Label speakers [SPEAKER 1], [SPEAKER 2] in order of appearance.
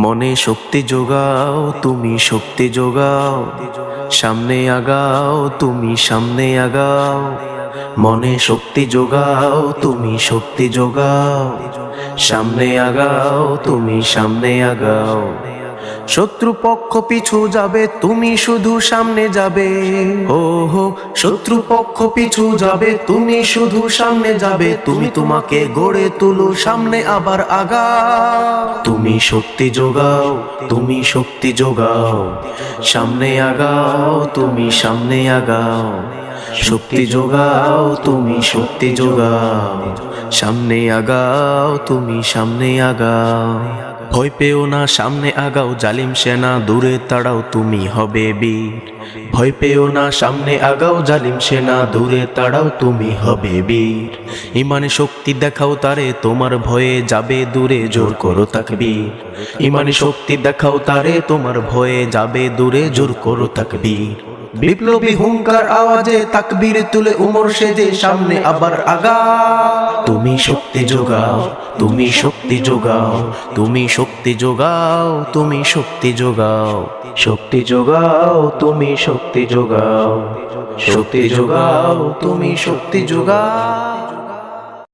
[SPEAKER 1] মনে শক্তি যোগাও, তুমি শক্তি যোগাও, সামনে আগাও, তুমি সামনে আগাও। মনে শক্তি যোগাও, তুমি শক্তি যোগাও, সামনে আগাও, তুমি সামনে আগাও। শত্রু পক্ষ পিছু যাবে, তুমি শুধু সামনে যাবে। ও হো, শত্রু পক্ষ পিছু যাবে, তুমি শুধু সামনে যাবে। তুমি তোমাকে গড়ে তুলো, সামনে আবার আগাও। তুমি শক্তি যোগাও, তুমি শক্তি যোগাও, সামনে আগাও, তুমি সামনে আগাও। শক্তি যোগাও, তুমি শক্তি যোগাও, সামনে আগাও, তুমি সামনে আগাও। ভয় পেও না, সামনে আগাও, জালিম সেনা দূরে তাড়াও, তুমি হবে বীর। ভয় পেও না, সামনে আগাও, জালিম সেনা দূরে তাড়াও, তুমি হবে বীর। ইমানে শক্তি দেখাও তারে, তোমার ভয়ে যাবে দূরে, জোর করো তাকবীর। ইমানে শক্তি দেখাও তারে, তোমার ভয়ে যাবে দূরে, জোর করো তাকবীর। বিপ্লবী হুঙ্কার আওয়াজে তাকবীর তুলে উমর সেজে সামনে আবার আগা। তুমি শক্তি যোগাও, তুমি শক্তি যোগাও, তুমি শক্তি যোগাও, তুমি শক্তি যোগাও। শক্তি যোগাও, তুমি শক্তি যোগাও, শক্তি যোগাও, তুমি শক্তি যোগাও।